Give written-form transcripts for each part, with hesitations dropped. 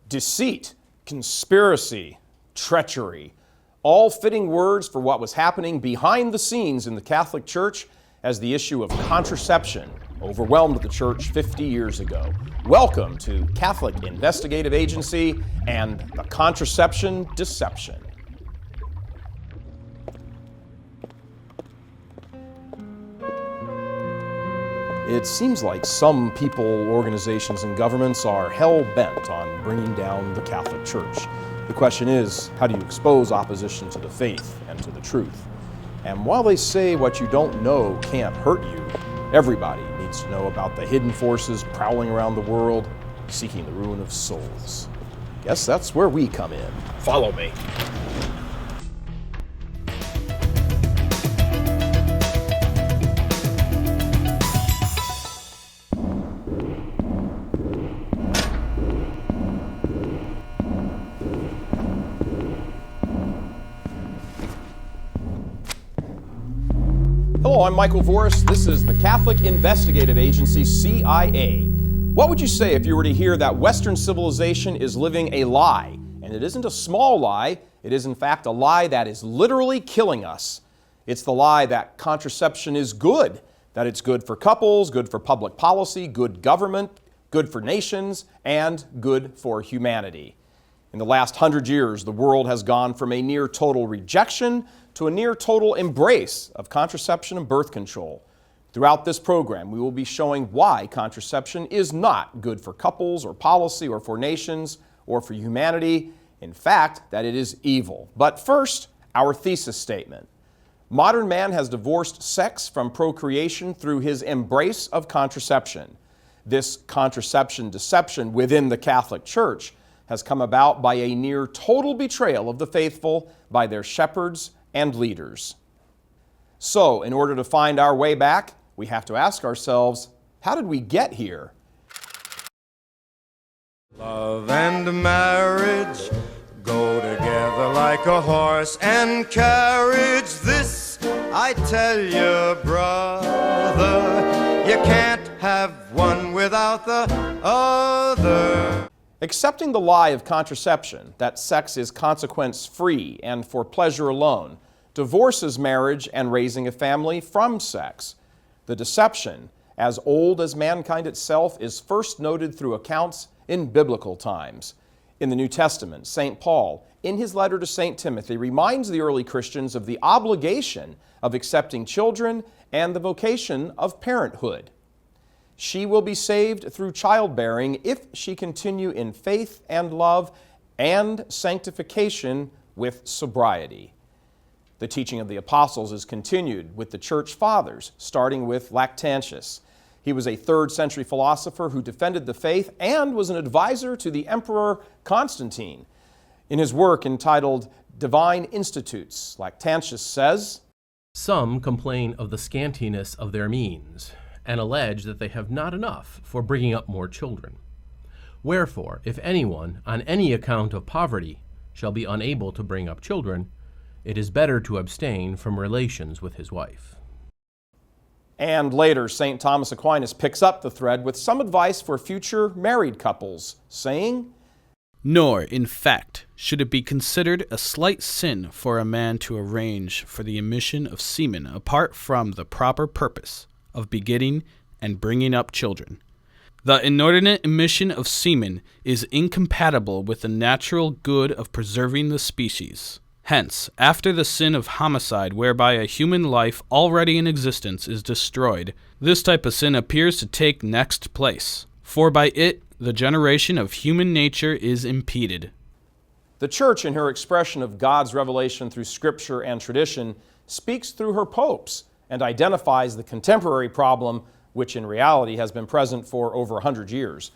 deceit, conspiracy, treachery, all fitting words for what was happening behind the scenes in the Catholic Church as the issue of contraception overwhelmed the Church 50 years ago. Welcome to Catholic Investigative Agency and the Contraception Deception. It seems like some people, organizations, and governments are hell-bent on bringing down the Catholic Church. The question is, how do you expose opposition to the faith and to the truth? And while they say what you don't know can't hurt you, everybody needs to know about the hidden forces prowling around the world, seeking the ruin of souls. Guess that's where we come in. Follow me. Hello, I'm Michael Voris. This is the Catholic Investigative Agency, CIA. What would you say if you were to hear that Western civilization is living a lie? And it isn't a small lie. It is, in fact, a lie that is literally killing us. It's the lie that contraception is good, that it's good for couples, good for public policy, good government, good for nations, and good for humanity. In the last 100 years, the world has gone from a near total rejection to a near total embrace of contraception and birth control. Throughout this program, we will be showing why contraception is not good for couples or policy or for nations or for humanity. In fact, that it is evil. But first, our thesis statement. Modern man has divorced sex from procreation through his embrace of contraception. This contraception deception within the Catholic Church has come about by a near total betrayal of the faithful by their shepherds and leaders. So, in order to find our way back, we have to ask ourselves, how did we get here? Love and marriage go together like a horse and carriage. This I tell you, brother, you can't have one without the other. Accepting the lie of contraception, that sex is consequence-free and for pleasure alone, divorces marriage and raising a family from sex. The deception, as old as mankind itself, is first noted through accounts in biblical times. In the New Testament, St. Paul, in his letter to St. Timothy, reminds the early Christians of the obligation of accepting children and the vocation of parenthood. She will be saved through childbearing if she continue in faith and love and sanctification with sobriety. The teaching of the apostles is continued with the church fathers, starting with Lactantius. He was a 3rd century philosopher who defended the faith and was an advisor to the Emperor Constantine. In his work entitled Divine Institutes, Lactantius says, "Some complain of the scantiness of their means, and allege that they have not enough for bringing up more children. Wherefore, if anyone, on any account of poverty, shall be unable to bring up children, it is better to abstain from relations with his wife." And later, St. Thomas Aquinas picks up the thread with some advice for future married couples, saying, "Nor, in fact, should it be considered a slight sin for a man to arrange for the emission of semen apart from the proper purpose of begetting and bringing up children. The inordinate emission of semen is incompatible with the natural good of preserving the species. Hence, after the sin of homicide whereby a human life already in existence is destroyed, this type of sin appears to take next place, for by it the generation of human nature is impeded." The Church, in her expression of God's revelation through Scripture and tradition, speaks through her popes and identifies the contemporary problem, which in reality has been present for over 100 years.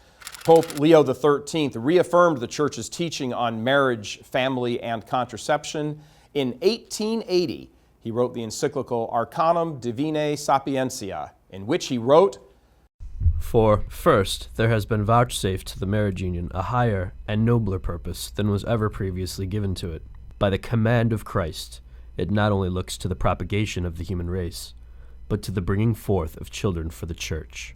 Pope Leo XIII reaffirmed the Church's teaching on marriage, family, and contraception. In 1880, he wrote the encyclical Arcanum Divinae Sapientia, in which he wrote, "For, first, there has been vouchsafed to the marriage union a higher and nobler purpose than was ever previously given to it. By the command of Christ, it not only looks to the propagation of the human race, but to the bringing forth of children for the Church."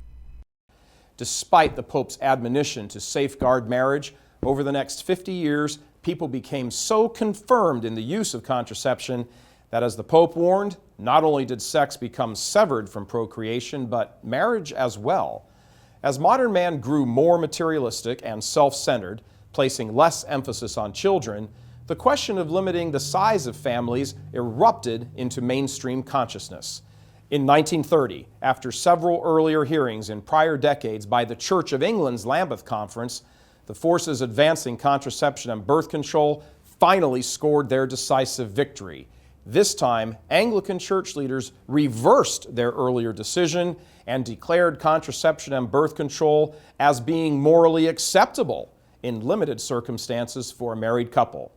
Despite the Pope's admonition to safeguard marriage, over the next 50 years, people became so confirmed in the use of contraception that, as the Pope warned, not only did sex become severed from procreation, but marriage as well. As modern man grew more materialistic and self-centered, placing less emphasis on children, the question of limiting the size of families erupted into mainstream consciousness. In 1930, after several earlier hearings in prior decades by the Church of England's Lambeth Conference, the forces advancing contraception and birth control finally scored their decisive victory. This time, Anglican church leaders reversed their earlier decision and declared contraception and birth control as being morally acceptable in limited circumstances for a married couple.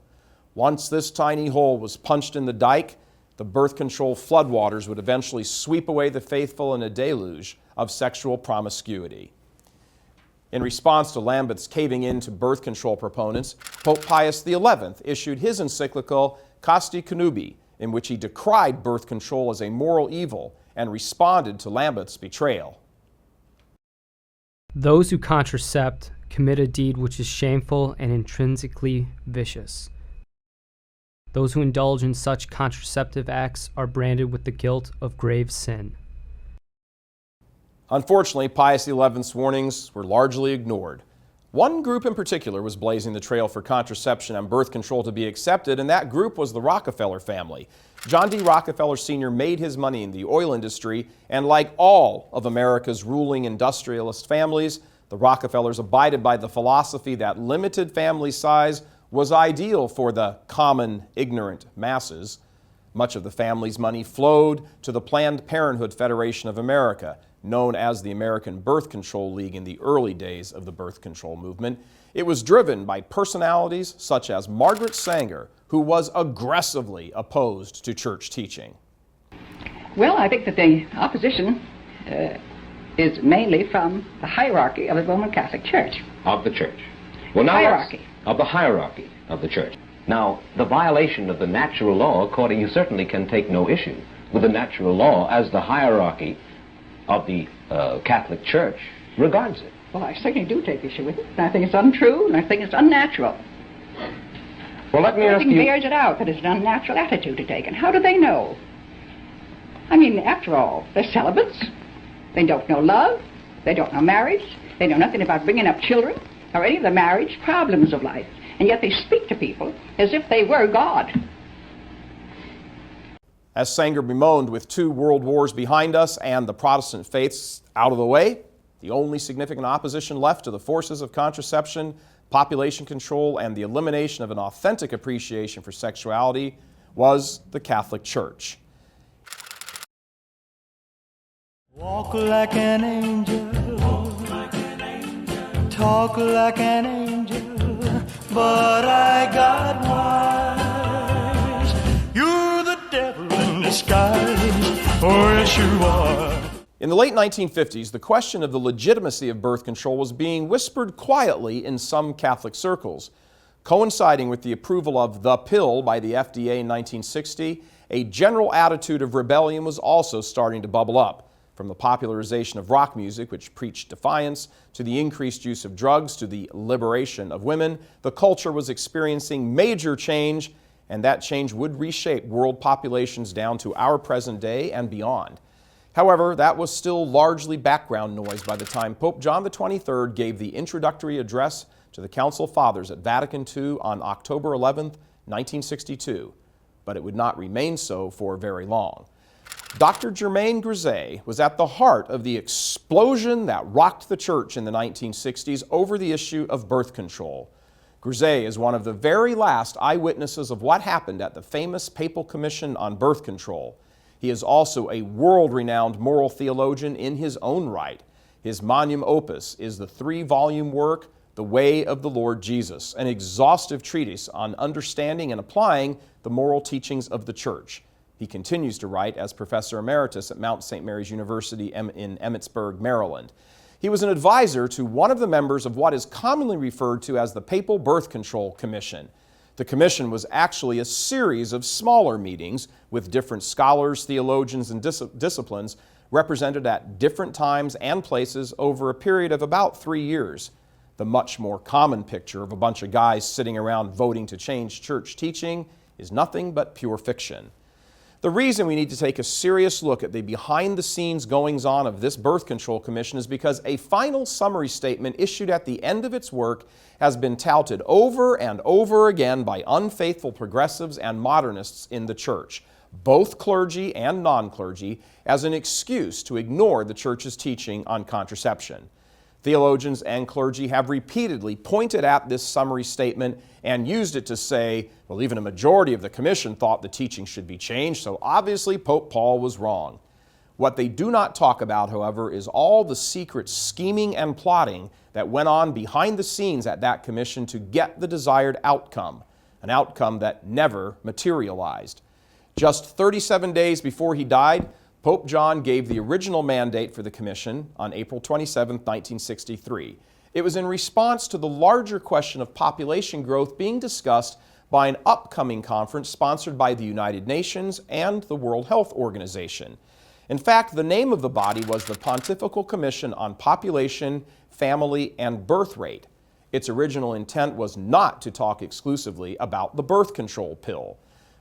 Once this tiny hole was punched in the dike, the birth control floodwaters would eventually sweep away the faithful in a deluge of sexual promiscuity. In response to Lambeth's caving in to birth control proponents, Pope Pius XI issued his encyclical Casti Connubii, in which he decried birth control as a moral evil and responded to Lambeth's betrayal. Those who contracept commit a deed which is shameful and intrinsically vicious. Those who indulge in such contraceptive acts are branded with the guilt of grave sin. Unfortunately, Pius XI's warnings were largely ignored. One group in particular was blazing the trail for contraception and birth control to be accepted, and that group was the Rockefeller family. John D. Rockefeller Sr. made his money in the oil industry, and like all of America's ruling industrialist families, the Rockefellers abided by the philosophy that limited family size was ideal for the common, ignorant masses. Much of the family's money flowed to the Planned Parenthood Federation of America, known as the American Birth Control League in the early days of the birth control movement. It was driven by personalities such as Margaret Sanger, who was aggressively opposed to church teaching. Well, I think that the opposition is mainly from the hierarchy of the Roman Catholic Church. Of the church. Well, now Hierarchy. Of the hierarchy of the church. Now, the violation of the natural law, according, you certainly can take no issue with the natural law as the hierarchy of the Catholic Church regards it. Well, I certainly do take issue with it. And I think it's untrue, and I think it's unnatural. Well, let me ask Everything you... bears it out that it's an unnatural attitude to take. And how do they know? I mean, after all, they're celibates. They don't know love. They don't know marriage. They know nothing about bringing up children or any of the marriage problems of life. And yet they speak to people as if they were God. As Sanger bemoaned, with 2 world wars behind us and the Protestant faiths out of the way, the only significant opposition left to the forces of contraception, population control, and the elimination of an authentic appreciation for sexuality was the Catholic Church. Walk like an angel, talk like an angel, but I got wise. You're the devil in disguise, oh yes you are. In the late 1950s, the question of the legitimacy of birth control was being whispered quietly in some Catholic circles. Coinciding with the approval of the pill by the FDA in 1960, a general attitude of rebellion was also starting to bubble up. From the popularization of rock music, which preached defiance, to the increased use of drugs, to the liberation of women, the culture was experiencing major change, and that change would reshape world populations down to our present day and beyond. However, that was still largely background noise by the time Pope John XXIII gave the introductory address to the Council Fathers at Vatican II on October 11, 1962. But it would not remain so for very long. Dr. Germaine Grisey was at the heart of the explosion that rocked the church in the 1960s over the issue of birth control. Grisey is one of the very last eyewitnesses of what happened at the famous Papal Commission on Birth Control. He is also a world-renowned moral theologian in his own right. His magnum opus is the 3-volume work, The Way of the Lord Jesus, an exhaustive treatise on understanding and applying the moral teachings of the Church. He continues to write as Professor Emeritus at Mount St. Mary's University in Emmitsburg, Maryland. He was an advisor to one of the members of what is commonly referred to as the Papal Birth Control Commission. The commission was actually a series of smaller meetings with different scholars, theologians, and disciplines represented at different times and places over a period of about 3 years. The much more common picture of a bunch of guys sitting around voting to change church teaching is nothing but pure fiction. The reason we need to take a serious look at the behind-the-scenes goings-on of this birth control commission is because a final summary statement issued at the end of its work has been touted over and over again by unfaithful progressives and modernists in the church, both clergy and non-clergy, as an excuse to ignore the church's teaching on contraception. Theologians and clergy have repeatedly pointed at this summary statement and used it to say, well, even a majority of the commission thought the teaching should be changed, so obviously Pope Paul was wrong. What they do not talk about, however, is all the secret scheming and plotting that went on behind the scenes at that commission to get the desired outcome, an outcome that never materialized. Just 37 days before he died, Pope John gave the original mandate for the commission on April 27, 1963. It was in response to the larger question of population growth being discussed by an upcoming conference sponsored by the United Nations and the World Health Organization. In fact, the name of the body was the Pontifical Commission on Population, Family, and Birth Rate. Its original intent was not to talk exclusively about the birth control pill.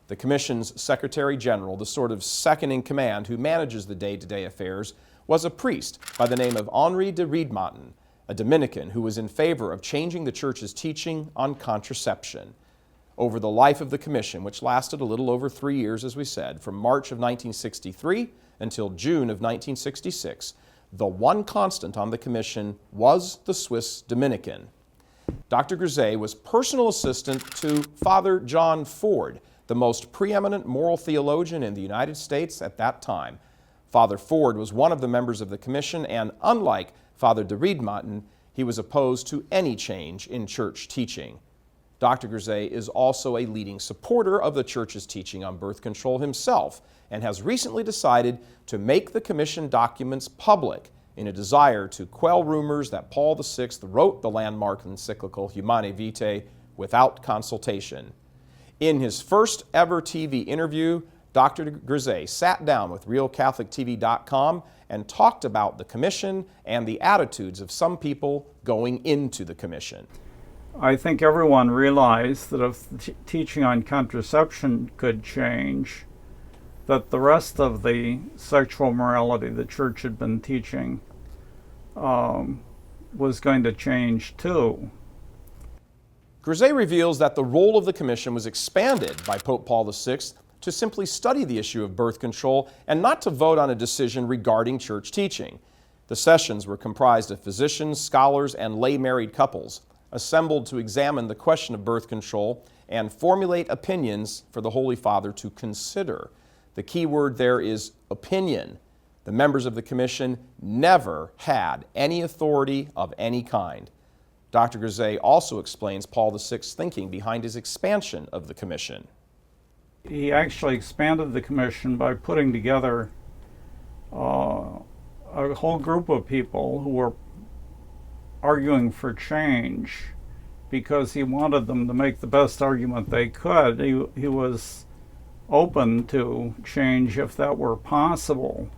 The Commission's Secretary General, the sort of second in command who manages the day-to-day affairs, was a priest by the name of Henri de Riedmaten, a Dominican who was in favor of changing the Church's teaching on contraception. Over the life of the Commission, which lasted a little over 3 years, as we said, from March of 1963 until June of 1966, the one constant on the Commission was the Swiss Dominican. Dr. Grisey was personal assistant to Father John Ford, the most preeminent moral theologian in the United States at that time. Father Ford was one of the members of the commission, and unlike Father de Riedmaten, he was opposed to any change in church teaching. Dr. Grisey is also a leading supporter of the church's teaching on birth control himself, and has recently decided to make the commission documents public in a desire to quell rumors that Paul VI wrote the landmark encyclical Humanae Vitae without consultation. In his first ever TV interview, Dr. Grisey sat down with RealCatholicTV.com and talked about the commission and the attitudes of some people going into the commission. I think everyone realized that if the teaching on contraception could change, that the rest of the sexual morality the church had been teaching was going to change too. Grisey reveals that the role of the commission was expanded by Pope Paul VI to simply study the issue of birth control and not to vote on a decision regarding church teaching. The sessions were comprised of physicians, scholars, and lay married couples, assembled to examine the question of birth control and formulate opinions for the Holy Father to consider. The key word there is opinion. The members of the commission never had any authority of any kind. Dr. Grisey also explains Paul VI's thinking behind his expansion of the commission. He actually expanded the commission by putting together a whole group of people who were arguing for change because he wanted them to make the best argument they could. He was open to change if that were possible.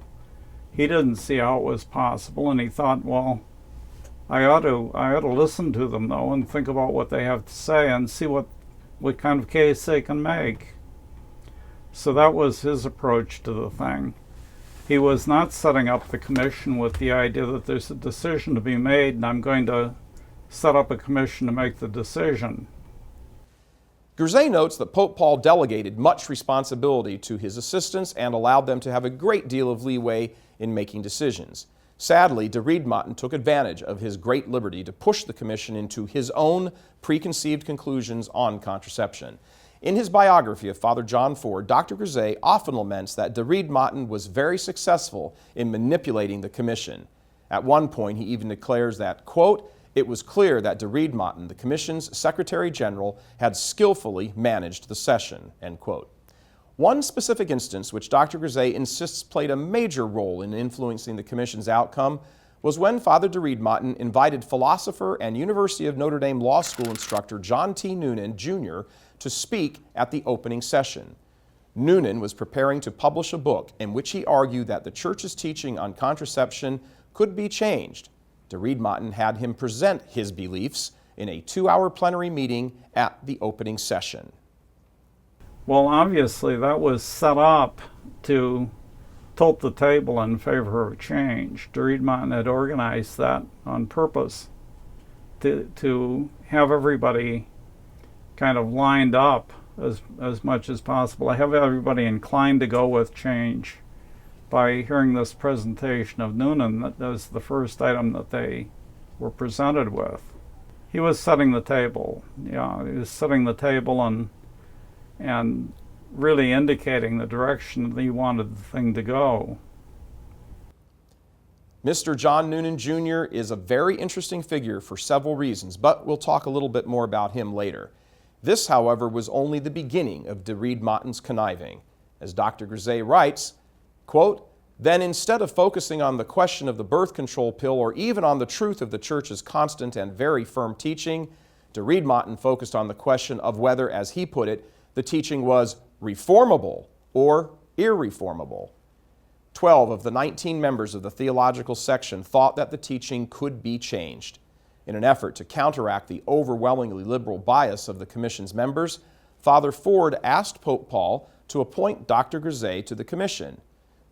He didn't see how it was possible, and he thought, well, I ought to listen to them though and think about what they have to say and see what kind of case they can make. So that was his approach to the thing. He was not setting up the commission with the idea that there's a decision to be made and I'm going to set up a commission to make the decision. Grisey notes that Pope Paul delegated much responsibility to his assistants and allowed them to have a great deal of leeway in making decisions. Sadly, de Riedmaten took advantage of his great liberty to push the commission into his own preconceived conclusions on contraception. In his biography of Father John Ford, Dr. Grisey often laments that de Riedmaten was very successful in manipulating the commission. At one point, he even declares that, quote, "It was clear that de Riedmaten, the commission's Secretary General, had skillfully managed the session," end quote. One specific instance which Dr. Grisey insists played a major role in influencing the commission's outcome was when Father de Riedmaten invited philosopher and University of Notre Dame Law School instructor John T. Noonan, Jr. to speak at the opening session. Noonan was preparing to publish a book in which he argued that the Church's teaching on contraception could be changed. de had him present his beliefs in a 2-hour plenary meeting at the opening session. Well, obviously that was set up to tilt the table in favor of change. de had organized that on purpose to have everybody kind of lined up as much as possible. I have everybody inclined to go with change by hearing this presentation of Noonan. That was the first item that they were presented with. He was setting the table. Yeah, he was setting the table and really indicating the direction that he wanted the thing to go. Mr. John Noonan Jr. is a very interesting figure for several reasons, but we'll talk a little bit more about him later. This, however, was only the beginning of de Motten's conniving. As Dr. Grisey writes, quote, "Then instead of focusing on the question of the birth control pill or even on the truth of the Church's constant and very firm teaching, de Motten focused on the question of whether, as he put it, the teaching was reformable or irreformable. 12 of the 19 members of the theological section thought that the teaching could be changed. In an effort to counteract the overwhelmingly liberal bias of the Commission's members, Father Ford asked Pope Paul to appoint Dr. Grisey to the Commission.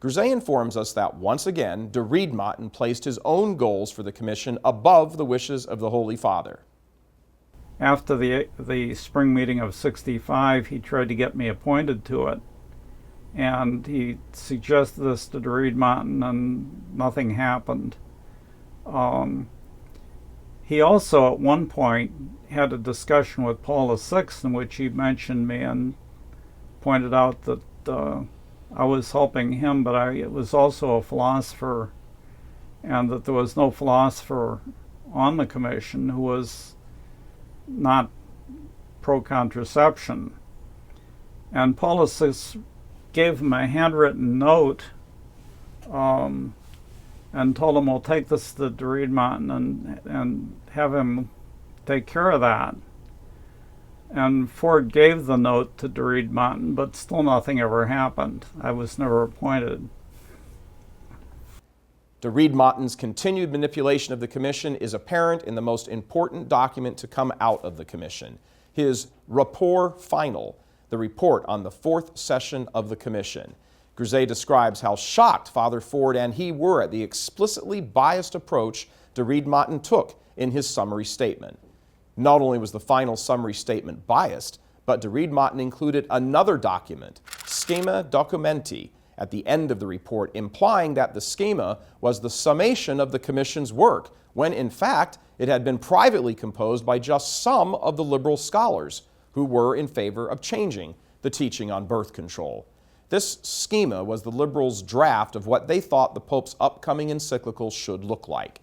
Grisey informs us that once again, de Motten placed his own goals for the Commission above the wishes of the Holy Father. After the spring meeting of '65, he tried to get me appointed to it. And he suggested this to de Motten, and nothing happened. He also, at one point, had a discussion with Paul VI in which he mentioned me and pointed out that I was helping him, but I was also a philosopher, and that there was no philosopher on the Commission who was not pro-contraception. And Paul VI gave him a handwritten note and told him, "Well, take this to de Motten and have him take care of that." And Ford gave the note to de Motten, but still nothing ever happened. I was never appointed. De Motten's continued manipulation of the Commission is apparent in the most important document to come out of the Commission, his Rapport Final, the report on the 4th session of the Commission. Grisey describes how shocked Father Ford and he were at the explicitly biased approach de Motten took in his summary statement. Not only was the final summary statement biased, but de Motten included another document, Schema Documenti, at the end of the report, implying that the schema was the summation of the Commission's work, when in fact it had been privately composed by just some of the liberal scholars who were in favor of changing the teaching on birth control. This schema was the liberals' draft of what they thought the Pope's upcoming encyclical should look like.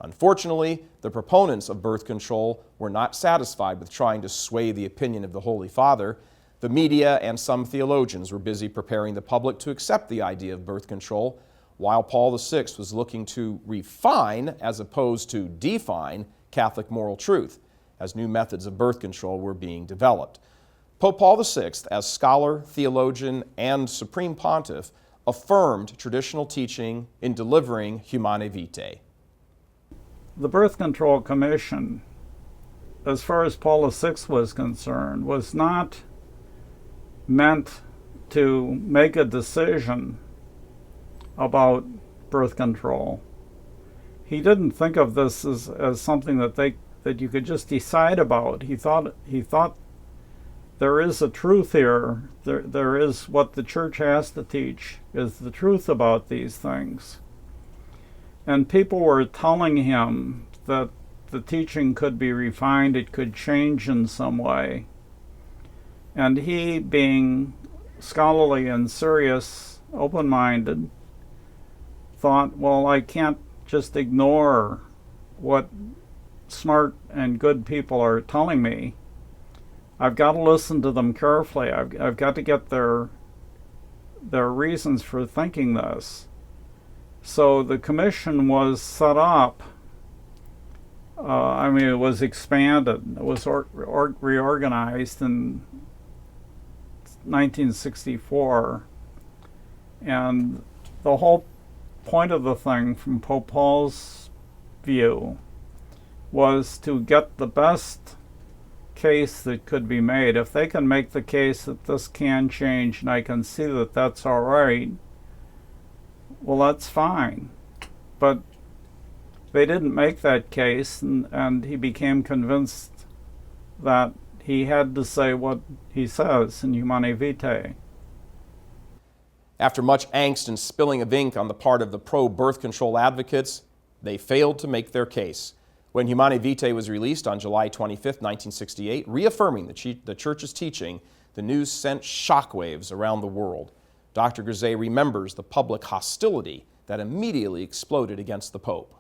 Unfortunately, the proponents of birth control were not satisfied with trying to sway the opinion of the Holy Father. The media and some theologians were busy preparing the public to accept the idea of birth control, while Paul VI was looking to refine, as opposed to define, Catholic moral truth, as new methods of birth control were being developed. Pope Paul VI, as scholar, theologian, and supreme pontiff, affirmed traditional teaching in delivering Humanae Vitae. The Birth Control Commission, as far as Paul VI was concerned, was not meant to make a decision about birth control. He didn't think of this as something that you could just decide about. He thought there is a truth here. There is what the Church has to teach is the truth about these things. And people were telling him that the teaching could be refined, it could change in some way. And he, being scholarly and serious, open-minded, thought, well, I can't just ignore what smart and good people are telling me. I've got to listen to them carefully. I've got to get their reasons for thinking this. So the commission was set up. It was expanded. It was reorganized in 1964. And the whole point of the thing, from Pope Paul's view was to get the best case that could be made. If they can make the case that this can change and I can see that that's all right, well, that's fine. But they didn't make that case, and he became convinced that he had to say what he says in Humanae Vitae. After much angst and spilling of ink on the part of the pro-birth control advocates, they failed to make their case. When Humanae Vitae was released on July 25, 1968, reaffirming the Church's teaching, the news sent shockwaves around the world. Dr. Grisey remembers the public hostility that immediately exploded against the Pope.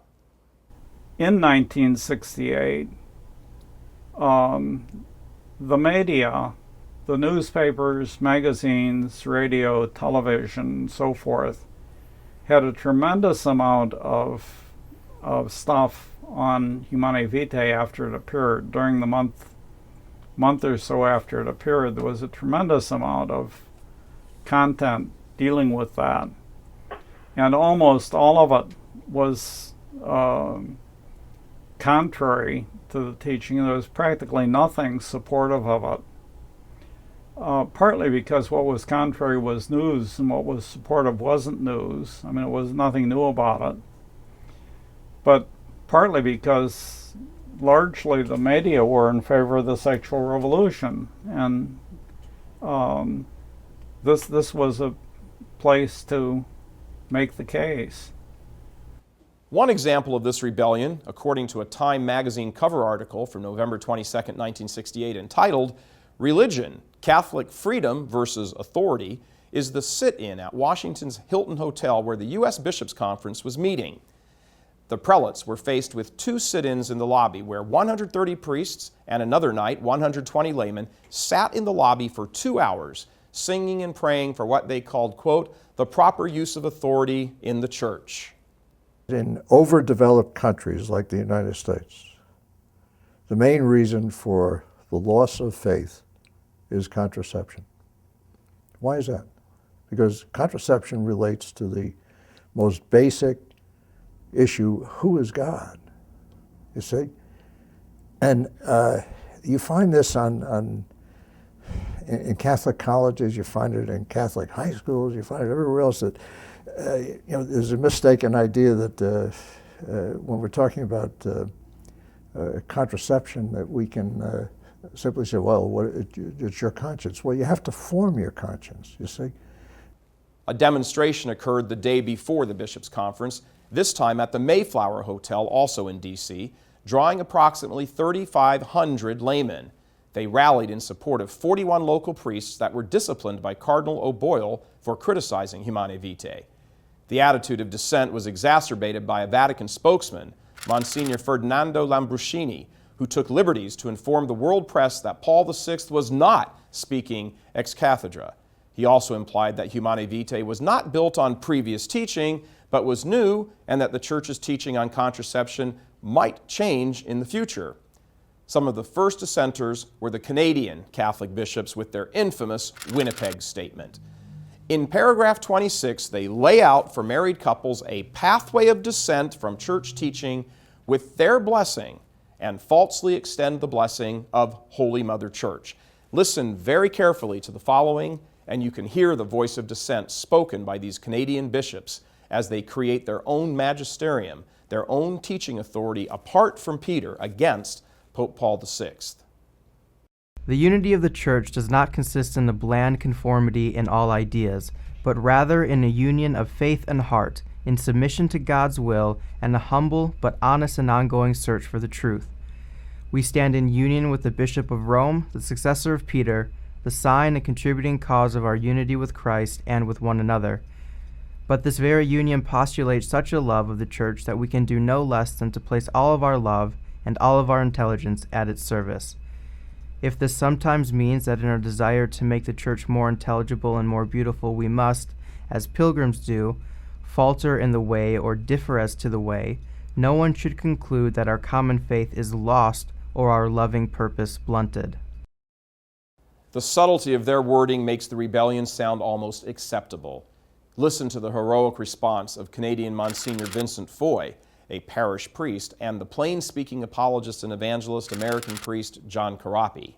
In 1968, the media, the newspapers, magazines, radio, television, and so forth, had a tremendous amount of stuff on Humanae Vitae after it appeared. During the month or so after it appeared, there was a tremendous amount of content dealing with that. And almost all of it was contrary to the teaching. There was practically nothing supportive of it. Partly because what was contrary was news and what was supportive wasn't news. I mean, it was nothing new about it. But partly because largely the media were in favor of the sexual revolution, and this was a place to make the case. One example of this rebellion, according to a Time magazine cover article from November 22, 1968, entitled "Religion, Catholic Freedom versus Authority," is the sit-in at Washington's Hilton Hotel where the U.S. Bishops' Conference was meeting. The prelates were faced with two sit-ins in the lobby where 130 priests and another night 120 laymen sat in the lobby for 2 hours, singing and praying for what they called, quote, the proper use of authority in the church. In overdeveloped countries like the United States, the main reason for the loss of faith is contraception. Why is that? Because contraception relates to the most basic issue, who is God? You see? And you find this in Catholic colleges, you find it in Catholic high schools, you find it everywhere else, that there's a mistaken idea that when we're talking about contraception, that we can simply say, well, it's your conscience. Well, you have to form your conscience, you see? A demonstration occurred the day before the Bishops' Conference, this time at the Mayflower Hotel, also in D.C., drawing approximately 3,500 laymen. They rallied in support of 41 local priests that were disciplined by Cardinal O'Boyle for criticizing Humanae Vitae. The attitude of dissent was exacerbated by a Vatican spokesman, Monsignor Ferdinando Lambruscini, who took liberties to inform the world press that Paul VI was not speaking ex cathedra. He also implied that Humanae Vitae was not built on previous teaching, but was new, and that the Church's teaching on contraception might change in the future. Some of the first dissenters were the Canadian Catholic bishops with their infamous Winnipeg Statement. In paragraph 26, they lay out for married couples a pathway of dissent from church teaching with their blessing and falsely extend the blessing of Holy Mother Church. Listen very carefully to the following, and you can hear the voice of dissent spoken by these Canadian bishops as they create their own magisterium, their own teaching authority apart from Peter against Pope Paul VI. The unity of the Church does not consist in a bland conformity in all ideas, but rather in a union of faith and heart, in submission to God's will, and a humble but honest and ongoing search for the truth. We stand in union with the Bishop of Rome, the successor of Peter, the sign and contributing cause of our unity with Christ and with one another. But this very union postulates such a love of the Church that we can do no less than to place all of our love and all of our intelligence at its service. If this sometimes means that in our desire to make the Church more intelligible and more beautiful we must, as pilgrims do, falter in the way or differ as to the way, no one should conclude that our common faith is lost or our loving purpose blunted. The subtlety of their wording makes the rebellion sound almost acceptable. Listen to the heroic response of Canadian Monsignor Vincent Foy a parish priest, and the plain-speaking apologist and evangelist American priest John Carapi.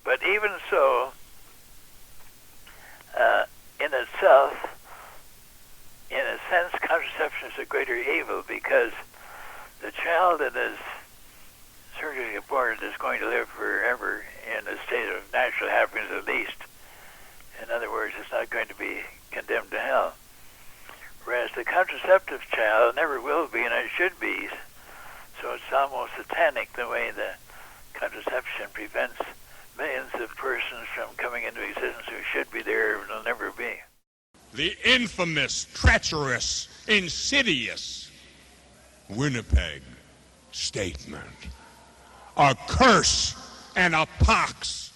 But even so, in itself, in a sense, contraception is a greater evil, because the child that is surgically aborted is going to live forever in a state of natural happiness at least. In other words, it's not going to be condemned to hell. Whereas the contraceptive child never will be, and it should be. So it's almost satanic the way the contraception prevents millions of persons from coming into existence who should be there and will never be. The infamous, treacherous, insidious Winnipeg statement. A curse and a pox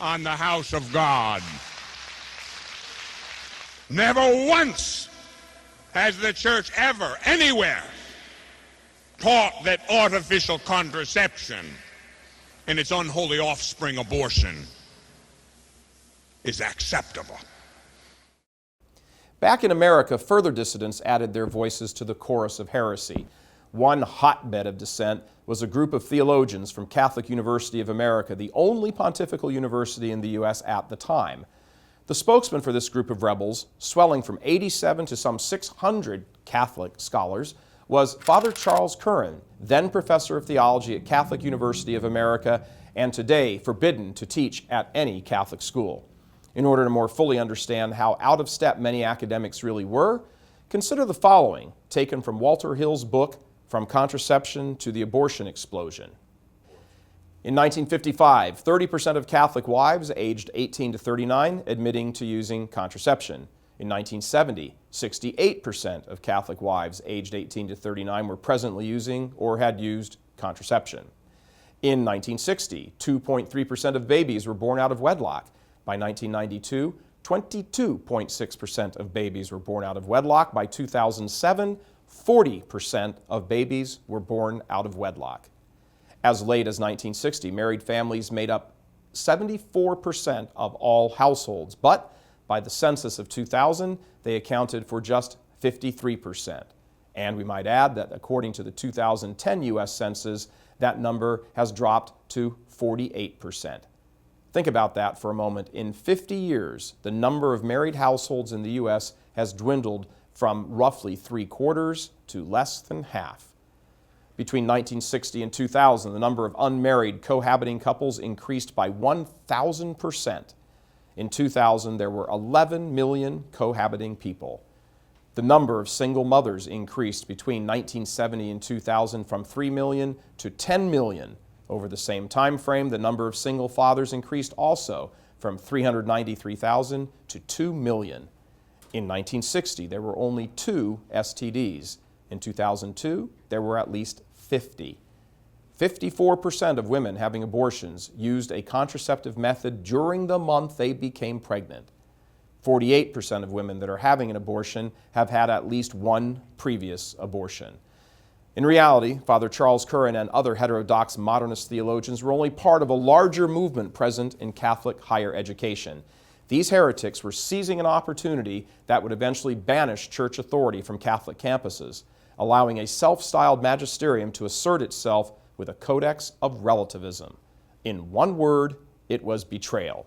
on the house of God. Never once has the church ever, anywhere, taught that artificial contraception and its unholy offspring, abortion, is acceptable. Back in America, further dissidents added their voices to the chorus of heresy. One hotbed of dissent was a group of theologians from Catholic University of America, the only pontifical university in the U.S. at the time. The spokesman for this group of rebels, swelling from 87 to some 600 Catholic scholars, was Father Charles Curran, then professor of theology at Catholic University of America, and today forbidden to teach at any Catholic school. In order to more fully understand how out of step many academics really were, consider the following, taken from Walter Hill's book, From Contraception to the Abortion Explosion. In 1955, 30% of Catholic wives aged 18 to 39 admitting to using contraception. In 1970, 68% of Catholic wives aged 18 to 39 were presently using or had used contraception. In 1960, 2.3% of babies were born out of wedlock. By 1992, 22.6% of babies were born out of wedlock. By 2007, 40% of babies were born out of wedlock. As late as 1960, married families made up 74% of all households, but by the census of 2000, they accounted for just 53%. And we might add that according to the 2010 U.S. Census, that number has dropped to 48%. Think about that for a moment. In 50 years, the number of married households in the U.S. has dwindled from roughly 3/4 to less than half. Between 1960 and 2000, the number of unmarried cohabiting couples increased by 1,000%. In 2000, there were 11 million cohabiting people. The number of single mothers increased between 1970 and 2000 from 3 million to 10 million. Over the same time frame, the number of single fathers increased also from 393,000 to 2 million. In 1960, there were only 2 STDs. In 2002, there were at least 50. 54% of women having abortions used a contraceptive method during the month they became pregnant. 48% of women that are having an abortion have had at least one previous abortion. In reality, Father Charles Curran and other heterodox modernist theologians were only part of a larger movement present in Catholic higher education. These heretics were seizing an opportunity that would eventually banish church authority from Catholic campuses, allowing a self-styled magisterium to assert itself with a codex of relativism. In one word, it was betrayal.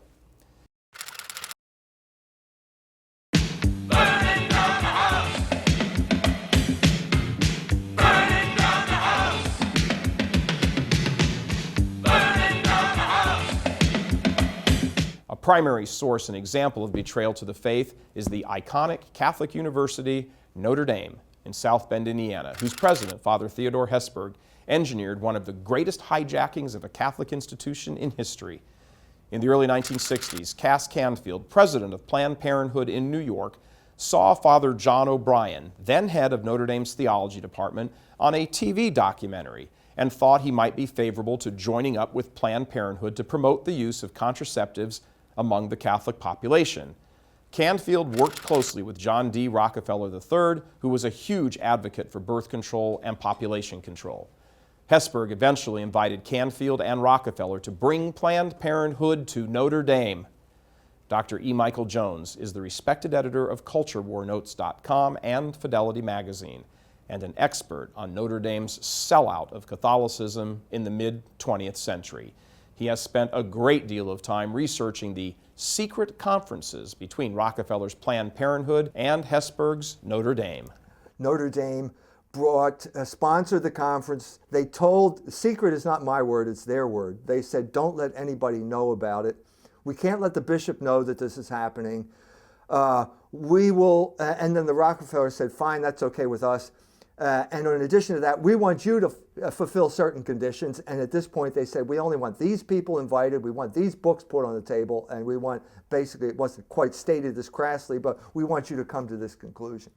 A primary source and example of betrayal to the faith is the iconic Catholic University, Notre Dame, in South Bend, Indiana, whose president, Father Theodore Hesburgh, engineered one of the greatest hijackings of a Catholic institution in history. In the early 1960s, Cass Canfield, president of Planned Parenthood in New York, saw Father John O'Brien, then head of Notre Dame's theology department, on a TV documentary and thought he might be favorable to joining up with Planned Parenthood to promote the use of contraceptives among the Catholic population. Canfield worked closely with John D. Rockefeller III, who was a huge advocate for birth control and population control. Hesburgh eventually invited Canfield and Rockefeller to bring Planned Parenthood to Notre Dame. Dr. E. Michael Jones is the respected editor of CultureWarNotes.com and Fidelity Magazine. and an expert on Notre Dame's sellout of Catholicism in the mid-20th century. He has spent a great deal of time researching the secret conferences between Rockefeller's Planned Parenthood and Hesburgh's Notre Dame. Notre Dame sponsored the conference. They told, secret is not my word, it's their word. They said, don't let anybody know about it. We can't let the bishop know that this is happening. We will, and then the Rockefeller said, fine, that's okay with us. And in addition to that, we want you to fulfill certain conditions. And at this point, they said, we only want these people invited. We want these books put on the table. And we want, basically, it wasn't quite stated this crassly, but we want you to come to this conclusion.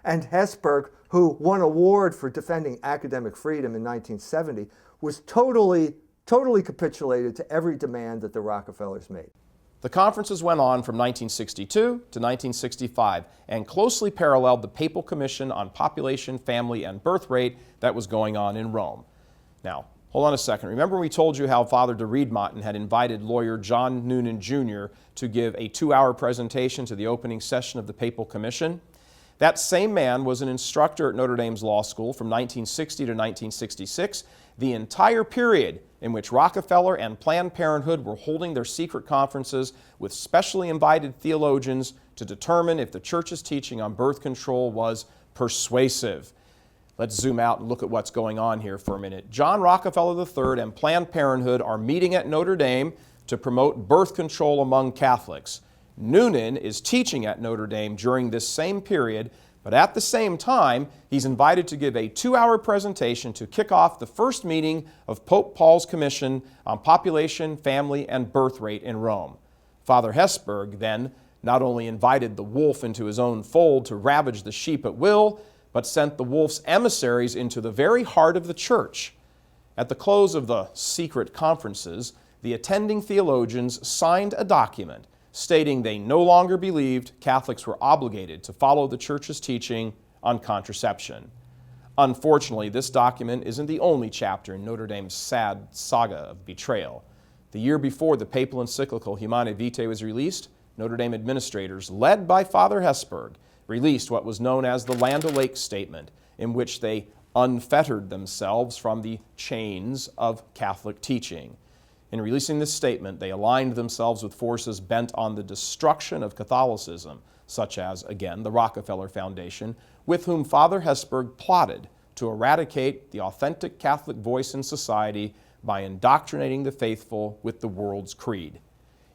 And Hesburgh, who won an award for defending academic freedom in 1970, was totally capitulated to every demand that the Rockefellers made. The conferences went on from 1962 to 1965 and closely paralleled the Papal Commission on Population, Family, and Birth Rate that was going on in Rome. Now, hold on a second. Remember we told you how Father de Riedmaten had invited lawyer John Noonan Jr. to give a 2-hour presentation to the opening session of the Papal Commission? That same man was an instructor at Notre Dame's law school from 1960 to 1966, the entire period in which Rockefeller and Planned Parenthood were holding their secret conferences with specially invited theologians to determine if the church's teaching on birth control was persuasive. Let's zoom out and look at what's going on here for a minute. John Rockefeller III and Planned Parenthood are meeting at Notre Dame to promote birth control among Catholics. Noonan is teaching at Notre Dame during this same period, but at the same time, he's invited to give a 2-hour presentation to kick off the first meeting of Pope Paul's Commission on Population, Family, and Birth Rate in Rome. Father Hesburgh then not only invited the wolf into his own fold to ravage the sheep at will, but sent the wolf's emissaries into the very heart of the church. At the close of the secret conferences, the attending theologians signed a document stating they no longer believed Catholics were obligated to follow the Church's teaching on contraception. Unfortunately, this document isn't the only chapter in Notre Dame's sad saga of betrayal. The year before the papal encyclical Humanae Vitae was released, Notre Dame administrators, led by Father Hesburgh, released what was known as the Land O'Lakes Statement, in which they unfettered themselves from the chains of Catholic teaching. In releasing this statement, they aligned themselves with forces bent on the destruction of Catholicism, such as, again, the Rockefeller Foundation, with whom Father Hesburgh plotted to eradicate the authentic Catholic voice in society by indoctrinating the faithful with the world's creed.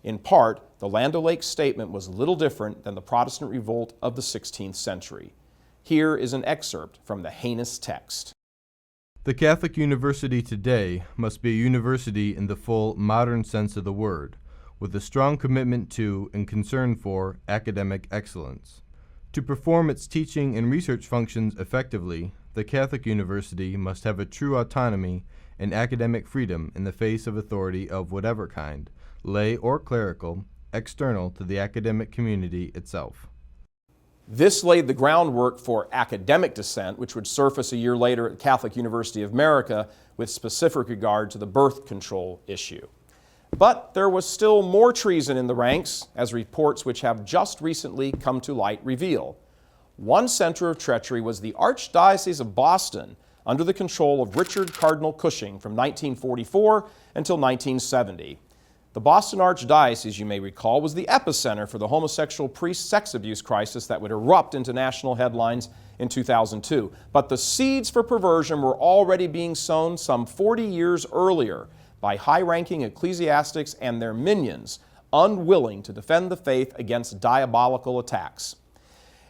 In part, the Land O'Lakes Statement was little different than the Protestant revolt of the 16th century. Here is an excerpt from the heinous text. The Catholic University today must be a university in the full modern sense of the word, with a strong commitment to and concern for academic excellence. To perform its teaching and research functions effectively, the Catholic University must have a true autonomy and academic freedom in the face of authority of whatever kind, lay or clerical, external to the academic community itself. This laid the groundwork for academic dissent, which would surface a year later at Catholic University of America with specific regard to the birth control issue. But there was still more treason in the ranks, as reports which have just recently come to light reveal. One center of treachery was the Archdiocese of Boston, under the control of Richard Cardinal Cushing from 1944 until 1970. The Boston Archdiocese, you may recall, was the epicenter for the homosexual priest sex abuse crisis that would erupt into national headlines in 2002. But the seeds for perversion were already being sown some 40 years earlier by high-ranking ecclesiastics and their minions, unwilling to defend the faith against diabolical attacks.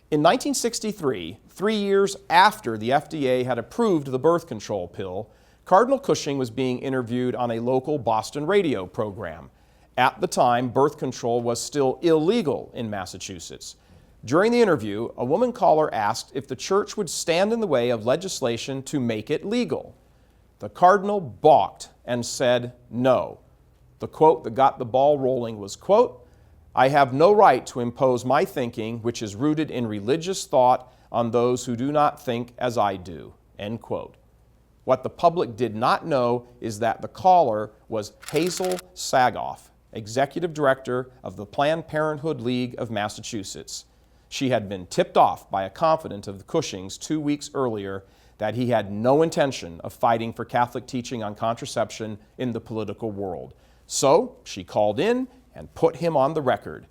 In 1963, 3 years after the FDA had approved the birth control pill, Cardinal Cushing was being interviewed on a local Boston radio program. At the time, birth control was still illegal in Massachusetts. During the interview, a woman caller asked if the church would stand in the way of legislation to make it legal. The cardinal balked and said no. The quote that got the ball rolling was, quote, "I have no right to impose my thinking, which is rooted in religious thought, on those who do not think as I do," end quote. What the public did not know is that the caller was Hazel Sagoff, Executive Director of the Planned Parenthood League of Massachusetts. She had been tipped off by a confidant of the Cushings 2 weeks earlier that he had no intention of fighting for Catholic teaching on contraception in the political world. So she called in and put him on the record.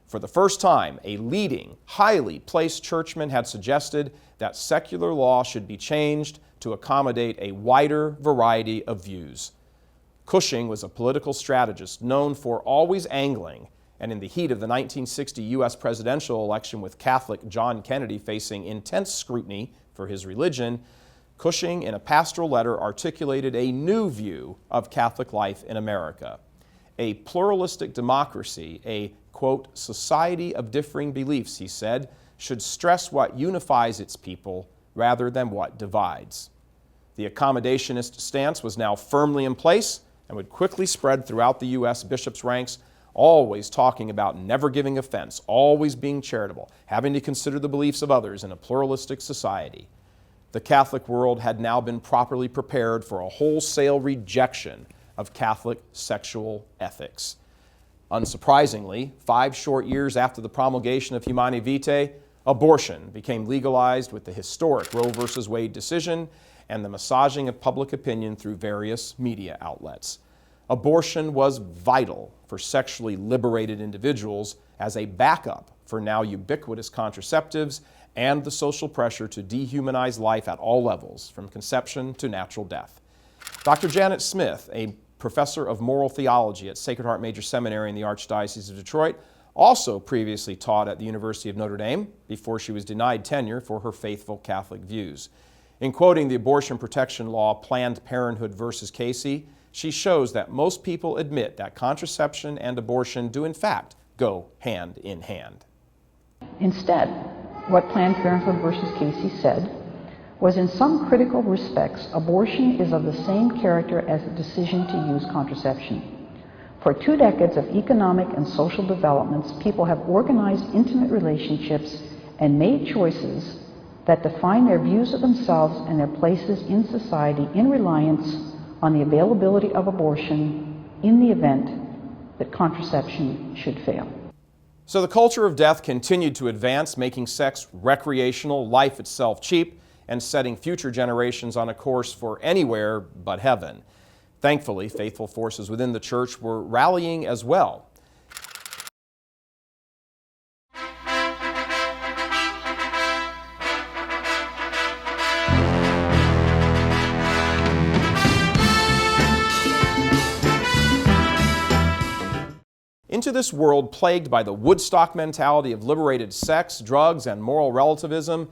For the first time, a leading, highly placed churchman had suggested that secular law should be changed to accommodate a wider variety of views. Cushing was a political strategist known for always angling, and in the heat of the 1960 U.S. presidential election with Catholic John Kennedy facing intense scrutiny for his religion, Cushing, in a pastoral letter, articulated a new view of Catholic life in America. A pluralistic democracy, a, quote, society of differing beliefs, he said, should stress what unifies its people rather than what divides. The accommodationist stance was now firmly in place and would quickly spread throughout the U.S. bishops' ranks, always talking about never giving offense, always being charitable, having to consider the beliefs of others in a pluralistic society. The Catholic world had now been properly prepared for a wholesale rejection of Catholic sexual ethics. Unsurprisingly, 5 short years after the promulgation of Humanae Vitae, abortion became legalized with the historic Roe v. Wade decision and the massaging of public opinion through various media outlets. Abortion was vital for sexually liberated individuals as a backup for now ubiquitous contraceptives and the social pressure to dehumanize life at all levels, from conception to natural death. Dr. Janet Smith, a professor of moral theology at Sacred Heart Major Seminary in the Archdiocese of Detroit, also previously taught at the University of Notre Dame before she was denied tenure for her faithful Catholic views. In quoting the abortion protection law Planned Parenthood versus Casey, she shows that most people admit that contraception and abortion do in fact go hand in hand. Instead, what Planned Parenthood versus Casey said was, in some critical respects, abortion is of the same character as the decision to use contraception. For 2 decades of economic and social developments, people have organized intimate relationships and made choices that define their views of themselves and their places in society in reliance on the availability of abortion in the event that contraception should fail. So the culture of death continued to advance, making sex recreational, life itself cheap, and setting future generations on a course for anywhere but heaven. Thankfully, faithful forces within the church were rallying as well. Into this world plagued by the Woodstock mentality of liberated sex, drugs, and moral relativism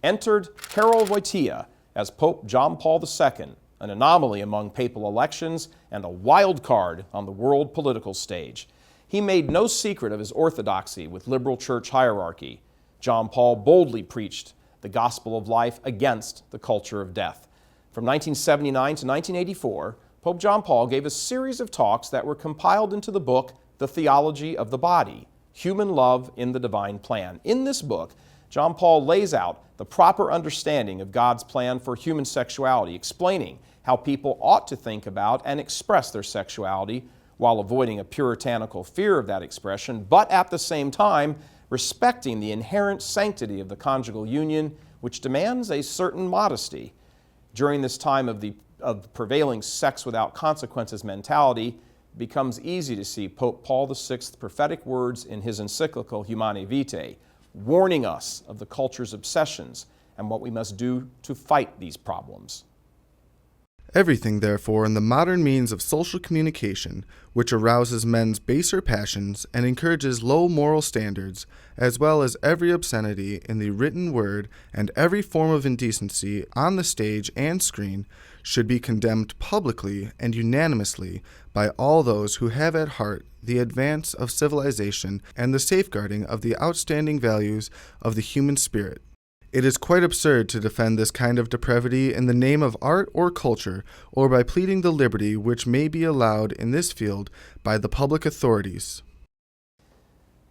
entered Karol Wojtyła as Pope John Paul II, an anomaly among papal elections and a wild card on the world political stage. He made no secret of his orthodoxy with liberal church hierarchy. John Paul boldly preached the gospel of life against the culture of death. From 1979 to 1984, Pope John Paul gave a series of talks that were compiled into the book The Theology of the Body, Human Love in the Divine Plan. In this book, John Paul lays out the proper understanding of God's plan for human sexuality, explaining how people ought to think about and express their sexuality while avoiding a puritanical fear of that expression, but at the same time respecting the inherent sanctity of the conjugal union, which demands a certain modesty. During this time of the prevailing sex without consequences mentality, it becomes easy to see Pope Paul VI's prophetic words in his encyclical Humanae Vitae, warning us of the culture's obsessions and what we must do to fight these problems. Everything, therefore, in the modern means of social communication, which arouses men's baser passions and encourages low moral standards, as well as every obscenity in the written word and every form of indecency on the stage and screen, should be condemned publicly and unanimously by all those who have at heart the advance of civilization and the safeguarding of the outstanding values of the human spirit. It is quite absurd to defend this kind of depravity in the name of art or culture, or by pleading the liberty which may be allowed in this field by the public authorities.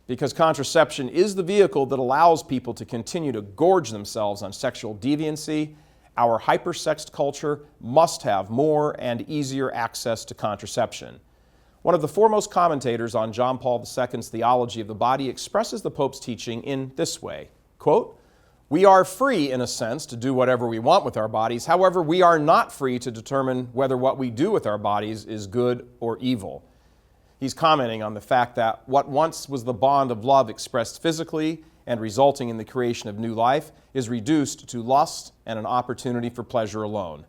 Because contraception is the vehicle that allows people to continue to gorge themselves on sexual deviancy, our hypersexed culture must have more and easier access to contraception. One of the foremost commentators on John Paul II's theology of the body expresses the Pope's teaching in this way, quote, "We are free, in a sense, to do whatever we want with our bodies. However, we are not free to determine whether what we do with our bodies is good or evil." He's commenting on the fact that what once was the bond of love expressed physically and resulting in the creation of new life is reduced to lust and an opportunity for pleasure alone.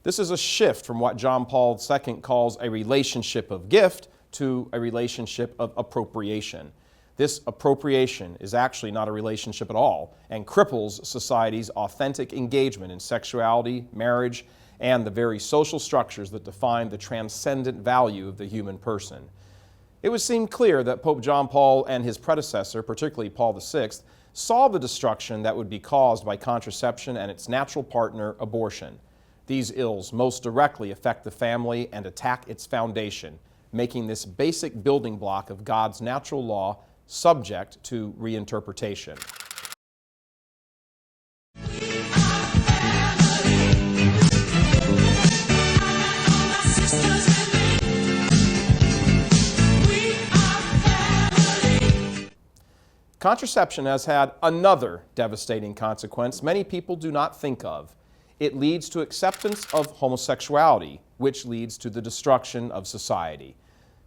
This is a shift from what John Paul II calls a relationship of gift to a relationship of appropriation. This appropriation is actually not a relationship at all and cripples society's authentic engagement in sexuality, marriage, and the very social structures that define the transcendent value of the human person. It would seem clear that Pope John Paul and his predecessor, particularly Paul VI, saw the destruction that would be caused by contraception and its natural partner, abortion. These ills most directly affect the family and attack its foundation, making this basic building block of God's natural law subject to reinterpretation. Contraception has had another devastating consequence many people do not think of. It leads to acceptance of homosexuality, which leads to the destruction of society.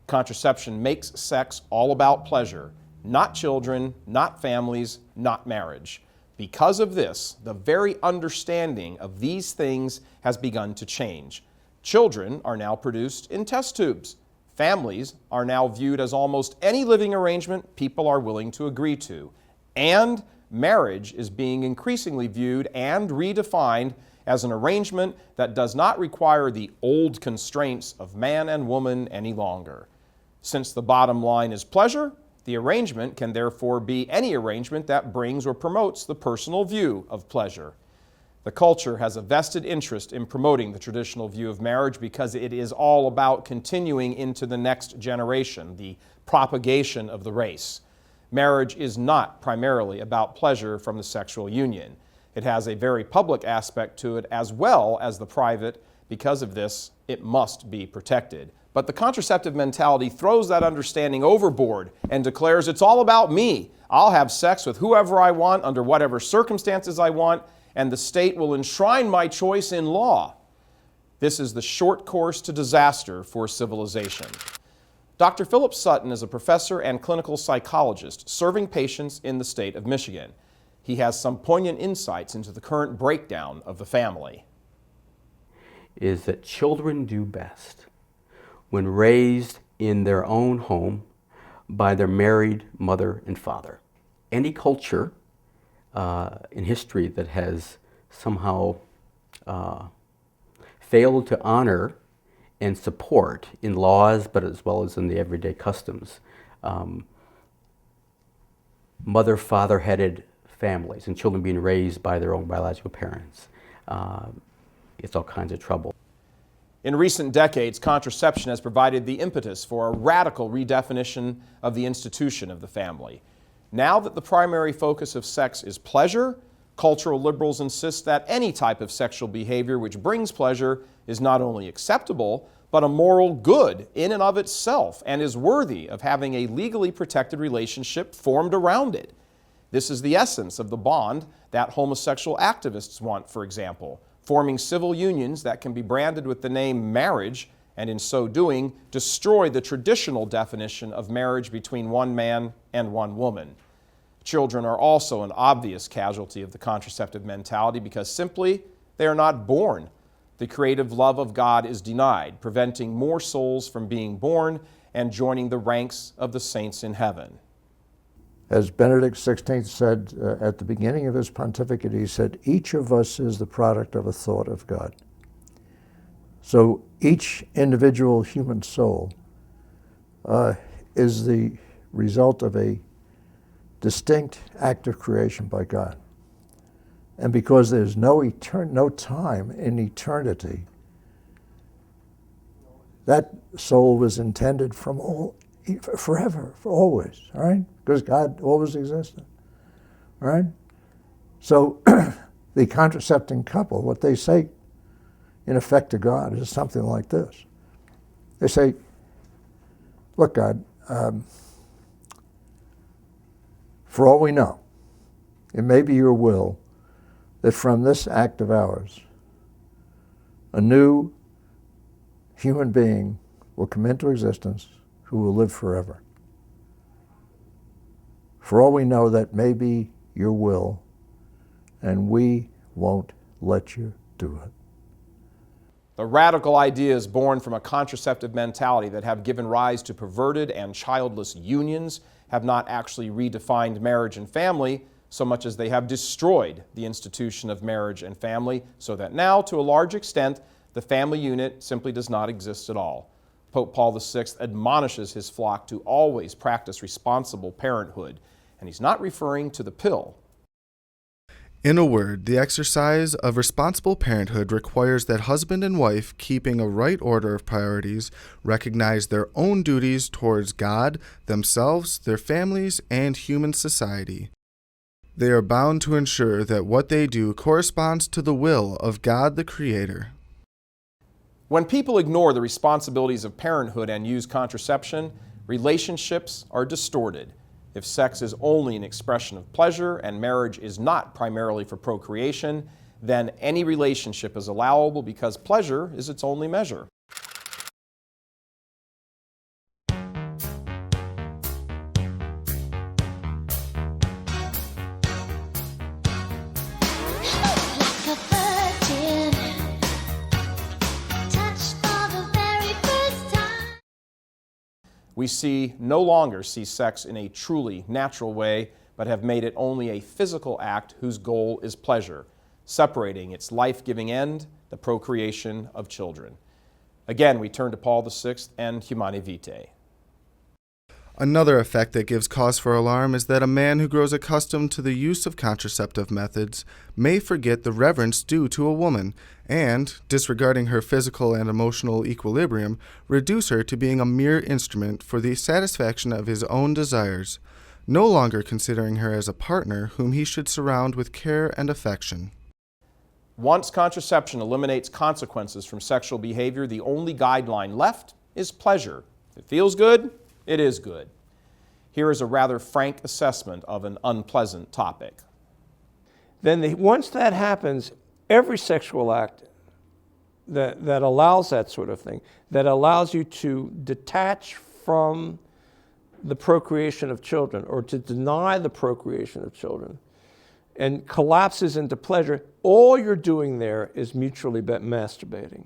Contraception makes sex all about pleasure, not children, not families, not marriage. Because of this, the very understanding of these things has begun to change. Children are now produced in test tubes. Families are now viewed as almost any living arrangement people are willing to agree to. And marriage is being increasingly viewed and redefined as an arrangement that does not require the old constraints of man and woman any longer. Since the bottom line is pleasure, the arrangement can therefore be any arrangement that brings or promotes the personal view of pleasure. The culture has a vested interest in promoting the traditional view of marriage because it is all about continuing into the next generation, the propagation of the race. Marriage is not primarily about pleasure from the sexual union. It has a very public aspect to it as well as the private. Because of this, it must be protected. But the contraceptive mentality throws that understanding overboard and declares it's all about me. I'll have sex with whoever I want, under whatever circumstances I want, and the state will enshrine my choice in law. This is the short course to disaster for civilization. Dr. Philip Sutton is a professor and clinical psychologist serving patients in the state of Michigan. He has some poignant insights into the current breakdown of the family. Is that children do best when raised in their own home by their married mother and father. Any culture in history that has somehow failed to honor and support in laws, but as well as in the everyday customs, mother-father-headed families and children being raised by their own biological parents. It's all kinds of trouble. In recent decades, contraception has provided the impetus for a radical redefinition of the institution of the family. Now that the primary focus of sex is pleasure, cultural liberals insist that any type of sexual behavior which brings pleasure is not only acceptable, but a moral good in and of itself and is worthy of having a legally protected relationship formed around it. This is the essence of the bond that homosexual activists want, for example, forming civil unions that can be branded with the name marriage and in so doing destroy the traditional definition of marriage between one man and one woman. Children are also an obvious casualty of the contraceptive mentality because simply they are not born. The creative love of God is denied, preventing more souls from being born and joining the ranks of the saints in heaven. As Benedict XVI said at the beginning of his pontificate, he said, each of us is the product of a thought of God. So each individual human soul is the result of a distinct act of creation by God. And because there's no time in eternity, that soul was intended forever, for always, all right? Because God always existed, all right? So the contracepting couple, what they say in effect to God is something like this. They say, Look, God, for all we know, it may be your will that from this act of ours, a new human being will come into existence who will live forever. For all we know, that may be your will, and we won't let you do it. The radical ideas born from a contraceptive mentality that have given rise to perverted and childless unions have not actually redefined marriage and family so much as they have destroyed the institution of marriage and family, so that now, to a large extent, the family unit simply does not exist at all. Pope Paul VI admonishes his flock to always practice responsible parenthood, and he's not referring to the pill. In a word, the exercise of responsible parenthood requires that husband and wife, keeping a right order of priorities, recognize their own duties towards God, themselves, their families, and human society. They are bound to ensure that what they do corresponds to the will of God the Creator. When people ignore the responsibilities of parenthood and use contraception, relationships are distorted. If sex is only an expression of pleasure and marriage is not primarily for procreation, then any relationship is allowable because pleasure is its only measure. We no longer see sex in a truly natural way, but have made it only a physical act whose goal is pleasure, separating its life-giving end, the procreation of children. Again, we turn to Paul VI and Humanae Vitae. Another effect that gives cause for alarm is that a man who grows accustomed to the use of contraceptive methods may forget the reverence due to a woman and, disregarding her physical and emotional equilibrium, reduce her to being a mere instrument for the satisfaction of his own desires, no longer considering her as a partner whom he should surround with care and affection. Once contraception eliminates consequences from sexual behavior, the only guideline left is pleasure. If it feels good, it is good. Here is a rather frank assessment of an unpleasant topic. Then once that happens, every sexual act that allows that sort of thing, that allows you to detach from the procreation of children or to deny the procreation of children and collapses into pleasure, all you're doing there is mutually masturbating.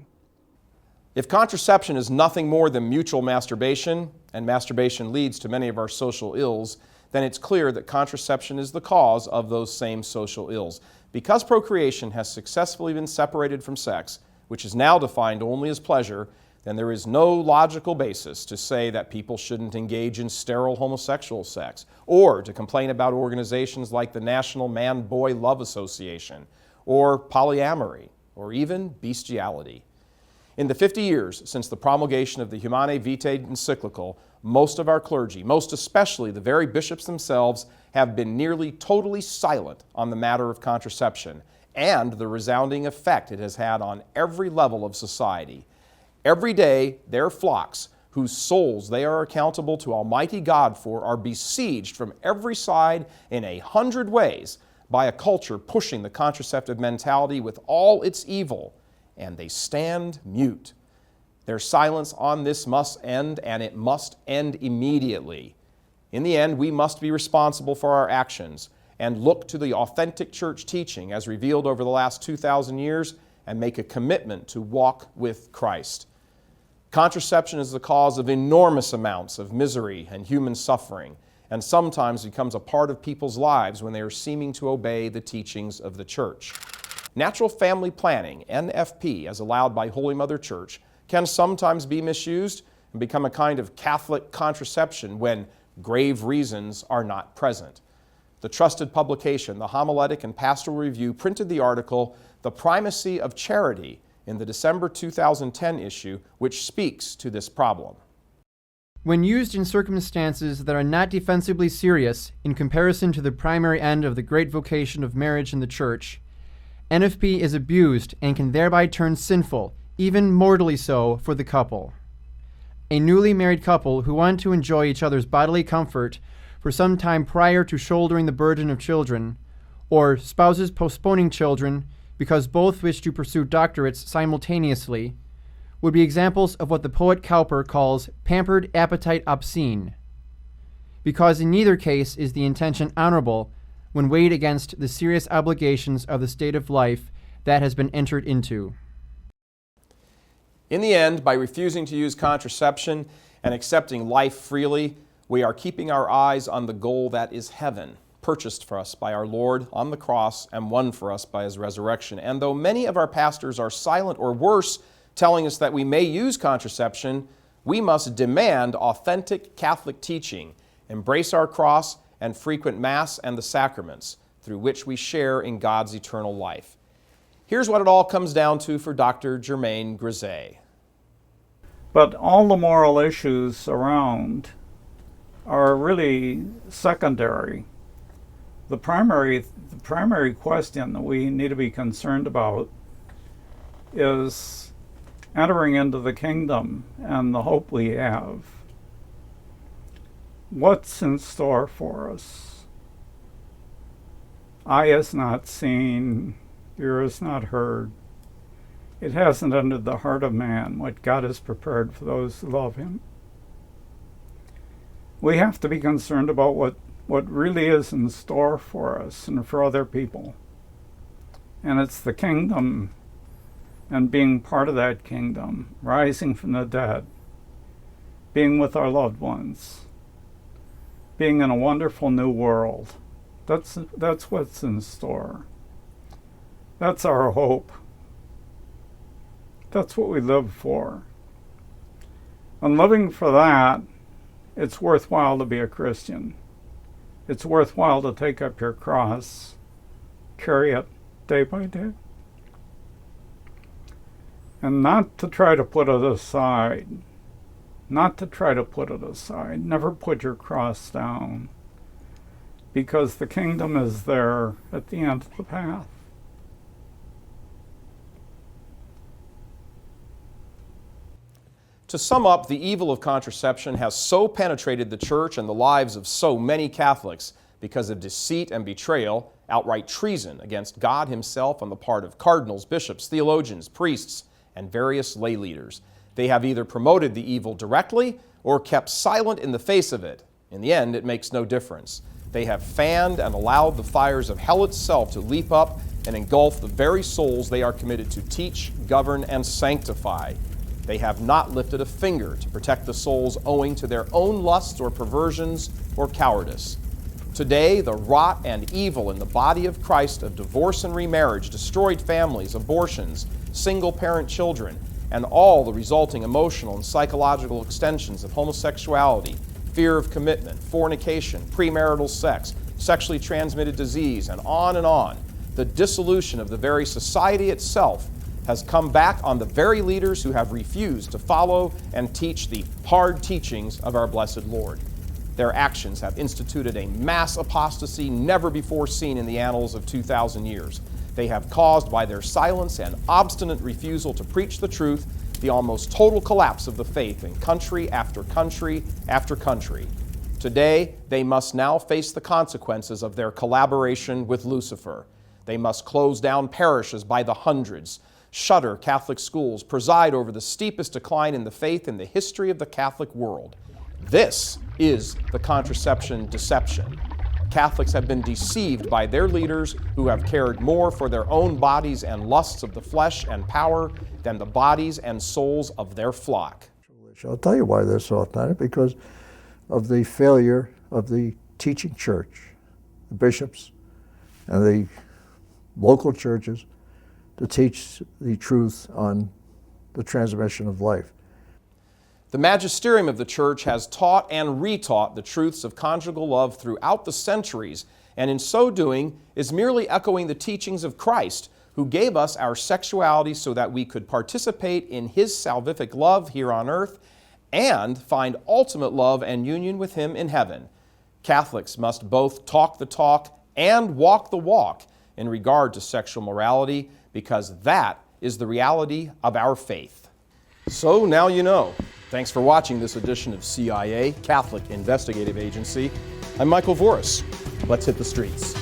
If contraception is nothing more than mutual masturbation, and masturbation leads to many of our social ills, then it's clear that contraception is the cause of those same social ills. Because procreation has successfully been separated from sex, which is now defined only as pleasure, then there is no logical basis to say that people shouldn't engage in sterile homosexual sex, or to complain about organizations like the National Man-Boy Love Association, or polyamory, or even bestiality. In the 50 years since the promulgation of the Humanae Vitae encyclical, most of our clergy, most especially the very bishops themselves, have been nearly totally silent on the matter of contraception and the resounding effect it has had on every level of society. Every day, their flocks, whose souls they are accountable to Almighty God for, are besieged from every side in 100 ways by a culture pushing the contraceptive mentality with all its evil, and they stand mute. Their silence on this must end, and it must end immediately. In the end, we must be responsible for our actions and look to the authentic church teaching as revealed over the last 2,000 years and make a commitment to walk with Christ. Contraception is the cause of enormous amounts of misery and human suffering, and sometimes becomes a part of people's lives when they are seeming to obey the teachings of the church. Natural family planning, NFP, as allowed by Holy Mother Church, can sometimes be misused and become a kind of Catholic contraception when grave reasons are not present. The trusted publication, the Homiletic and Pastoral Review, printed the article, The Primacy of Charity, in the December 2010 issue, which speaks to this problem. When used in circumstances that are not defensibly serious in comparison to the primary end of the great vocation of marriage in the Church, NFP is abused and can thereby turn sinful, even mortally so, for the couple. a newly married couple who want to enjoy each other's bodily comfort for some time prior to shouldering the burden of children, or spouses postponing children because both wish to pursue doctorates simultaneously, would be examples of what the poet Cowper calls pampered appetite obscene, because in neither case is the intention honorable when weighed against the serious obligations of the state of life that has been entered into. In the end, by refusing to use contraception and accepting life freely, we are keeping our eyes on the goal that is heaven, purchased for us by our Lord on the cross and won for us by His resurrection. And though many of our pastors are silent or worse, telling us that we may use contraception, we must demand authentic Catholic teaching, embrace our cross, and frequent Mass and the sacraments, through which we share in God's eternal life. Here's what it all comes down to for Dr. Germain Grisey. But all the moral issues around are really secondary. The primary question that we need to be concerned about is entering into the kingdom and the hope we have. What's in store for us? Eye has not seen, ear has not heard. It hasn't entered the heart of man what God has prepared for those who love Him. We have to be concerned about what really is in store for us and for other people. And it's the kingdom and being part of that kingdom, rising from the dead, being with our loved ones, being in a wonderful new world. That's what's in store. That's our hope. That's what we live for. And living for that, it's worthwhile to be a Christian. It's worthwhile to take up your cross, carry it day by day, and not to try to put it aside. Not to try to put it aside. Never put your cross down, because the kingdom is there at the end of the path. To sum up, the evil of contraception has so penetrated the church and the lives of so many Catholics because of deceit and betrayal, outright treason against God Himself on the part of cardinals, bishops, theologians, priests, and various lay leaders. They have either promoted the evil directly or kept silent in the face of it. In the end, it makes no difference. They have fanned and allowed the fires of hell itself to leap up and engulf the very souls they are committed to teach, govern, and sanctify. They have not lifted a finger to protect the souls owing to their own lusts or perversions or cowardice. Today, the rot and evil in the body of Christ of divorce and remarriage, destroyed families, abortions, single-parent children, and all the resulting emotional and psychological extensions of homosexuality, fear of commitment, fornication, premarital sex, sexually transmitted disease, and on, the dissolution of the very society itself has come back on the very leaders who have refused to follow and teach the hard teachings of our blessed Lord. Their actions have instituted a mass apostasy never before seen in the annals of 2,000 years. They have caused, by their silence and obstinate refusal to preach the truth, the almost total collapse of the faith in country after country after country. Today, they must now face the consequences of their collaboration with Lucifer. They must close down parishes by the hundreds, shutter Catholic schools, preside over the steepest decline in the faith in the history of the Catholic world. This is the contraception deception. Catholics have been deceived by their leaders who have cared more for their own bodies and lusts of the flesh and power than the bodies and souls of their flock. I'll tell you why they're so authentic, because of the failure of the teaching church, the bishops and the local churches, to teach the truth on the transmission of life. The magisterium of the Church has taught and retaught the truths of conjugal love throughout the centuries, and in so doing is merely echoing the teachings of Christ, who gave us our sexuality so that we could participate in His salvific love here on earth and find ultimate love and union with Him in heaven. Catholics must both talk the talk and walk the walk in regard to sexual morality, because that is the reality of our faith. So now you know. Thanks for watching this edition of CIA, Catholic Investigative Agency. I'm Michael Voris. Let's hit the streets.